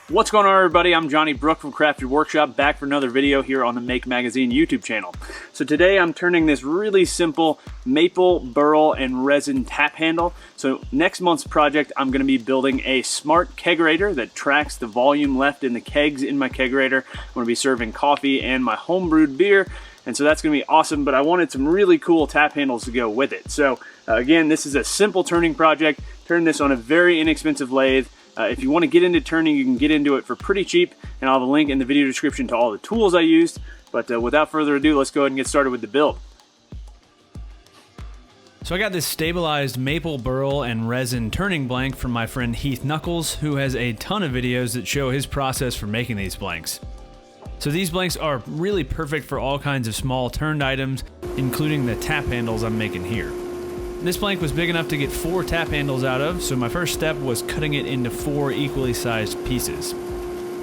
What's going on, everybody? I'm Johnny Brooke from Crafted Workshop, back for another video here on the Make Magazine YouTube channel. So today I'm turning this really simple maple, burl, and resin tap handle. So next month's project, I'm going to be building a smart kegerator that tracks the volume left in the kegs in my kegerator. I'm going to be serving coffee and my homebrewed beer, and so that's going to be awesome, but I wanted some really cool tap handles to go with it. So again, this is a simple turning project. Turn this on a very inexpensive lathe. If you want to get into turning, you can get into it for pretty cheap, and I'll have a link in the video description to all the tools I used. But without further ado, let's go ahead and get started with the build. So I got this stabilized maple, burl, and resin turning blank from my friend Heath Knuckles, who has a ton of videos that show his process for making these blanks. So these blanks are really perfect for all kinds of small turned items, including the tap handles I'm making here. This blank was big enough to get 4 tap handles out of, so my first step was cutting it into 4 equally sized pieces.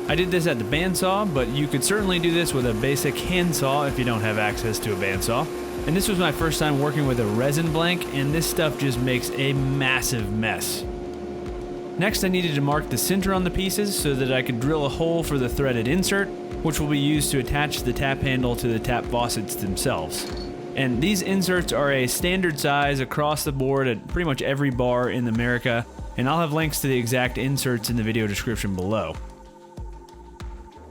I did this at the bandsaw, but you could certainly do this with a basic handsaw if you don't have access to a bandsaw. And this was my first time working with a resin blank, and this stuff just makes a massive mess. Next, I needed to mark the center on the pieces so that I could drill a hole for the threaded insert, which will be used to attach the tap handle to the tap faucets themselves. And these inserts are a standard size across the board at pretty much every bar in America, and I'll have links to the exact inserts in the video description below.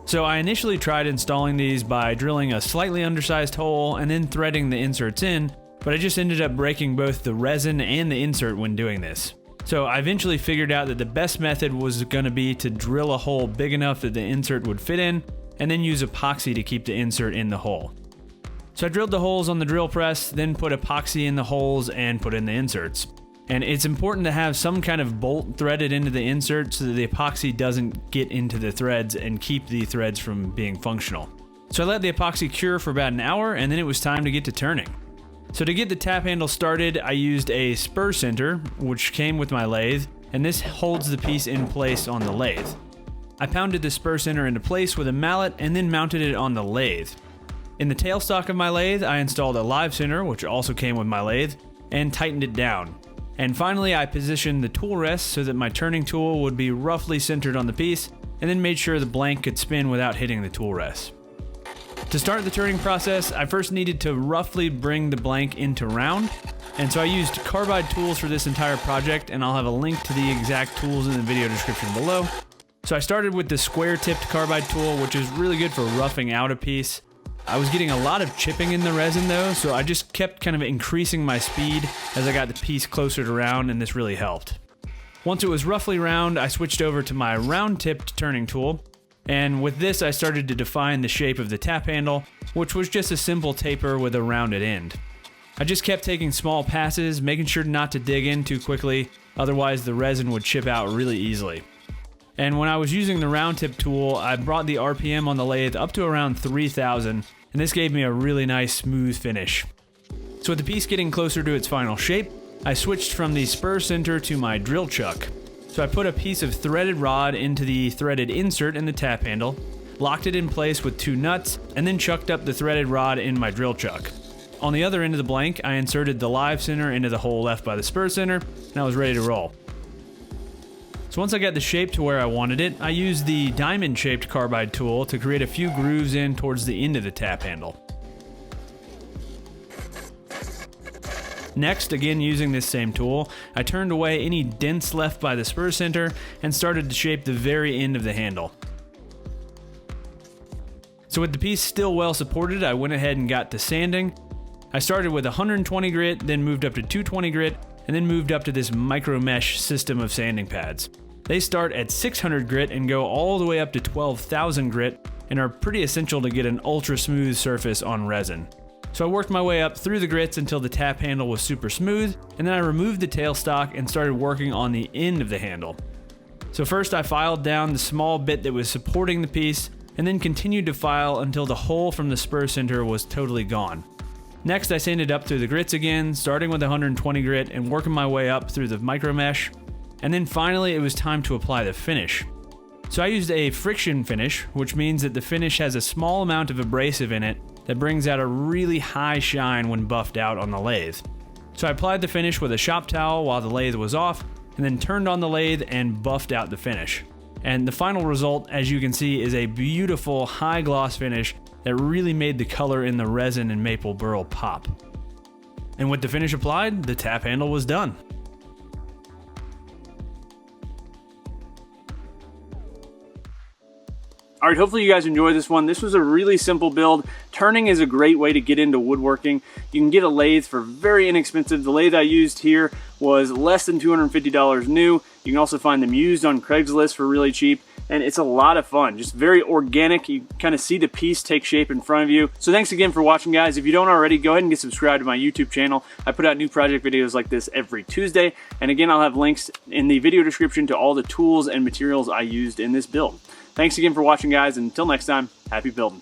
So I initially tried installing these by drilling a slightly undersized hole and then threading the inserts in, but I just ended up breaking both the resin and the insert when doing this. So I eventually figured out that the best method was going to be to drill a hole big enough that the insert would fit in, and then use epoxy to keep the insert in the hole. So I drilled the holes on the drill press, then put epoxy in the holes and put in the inserts. And it's important to have some kind of bolt threaded into the insert so that the epoxy doesn't get into the threads and keep the threads from being functional. So I let the epoxy cure for about an hour, and then it was time to get to turning. So to get the tap handle started, I used a spur center, which came with my lathe, and this holds the piece in place on the lathe. I pounded the spur center into place with a mallet and then mounted it on the lathe. In the tailstock of my lathe, I installed a live center, which also came with my lathe, and tightened it down. And finally, I positioned the tool rest so that my turning tool would be roughly centered on the piece, and then made sure the blank could spin without hitting the tool rest. To start the turning process, I first needed to roughly bring the blank into round, and so I used carbide tools for this entire project, and I'll have a link to the exact tools in the video description below. So I started with the square-tipped carbide tool, which is really good for roughing out a piece. I was getting a lot of chipping in the resin though, so I just kept kind of increasing my speed as I got the piece closer to round, and this really helped. Once it was roughly round, I switched over to my round-tipped turning tool, and with this I started to define the shape of the tap handle, which was just a simple taper with a rounded end. I just kept taking small passes, making sure not to dig in too quickly, otherwise the resin would chip out really easily. And when I was using the round tip tool, I brought the RPM on the lathe up to around 3,000, and this gave me a really nice smooth finish. So with the piece getting closer to its final shape, I switched from the spur center to my drill chuck. So I put a piece of threaded rod into the threaded insert in the tap handle, locked it in place with 2 nuts, and then chucked up the threaded rod in my drill chuck. On the other end of the blank, I inserted the live center into the hole left by the spur center, and I was ready to roll. So once I got the shape to where I wanted it, I used the diamond-shaped carbide tool to create a few grooves in towards the end of the tap handle. Next, again using this same tool, I turned away any dents left by the spur center and started to shape the very end of the handle. So with the piece still well supported, I went ahead and got to sanding. I started with 120 grit, then moved up to 220 grit, and then moved up to this micro mesh system of sanding pads. They start at 600 grit and go all the way up to 12,000 grit, and are pretty essential to get an ultra smooth surface on resin. So I worked my way up through the grits until the tap handle was super smooth, and then I removed the tailstock and started working on the end of the handle. So first I filed down the small bit that was supporting the piece, and then continued to file until the hole from the spur center was totally gone. Next I sanded up through the grits again, starting with 120 grit and working my way up through the micro mesh, and then finally it was time to apply the finish. So I used a friction finish, which means that the finish has a small amount of abrasive in it that brings out a really high shine when buffed out on the lathe. So I applied the finish with a shop towel while the lathe was off, and then turned on the lathe and buffed out the finish. And the final result, as you can see, is a beautiful high gloss finish that really made the color in the resin and maple burl pop. And with the finish applied, the tap handle was done. All right, hopefully you guys enjoyed this one. This was a really simple build. Turning is a great way to get into woodworking. You can get a lathe for very inexpensive. The lathe I used here was less than $250 new. You can also find them used on Craigslist for really cheap. And it's a lot of fun, just very organic. You kind of see the piece take shape in front of you. So thanks again for watching, guys. If you don't already, go ahead and get subscribed to my YouTube channel. I put out new project videos like this every Tuesday. And again, I'll have links in the video description to all the tools and materials I used in this build. Thanks again for watching, guys, and until next time, happy building.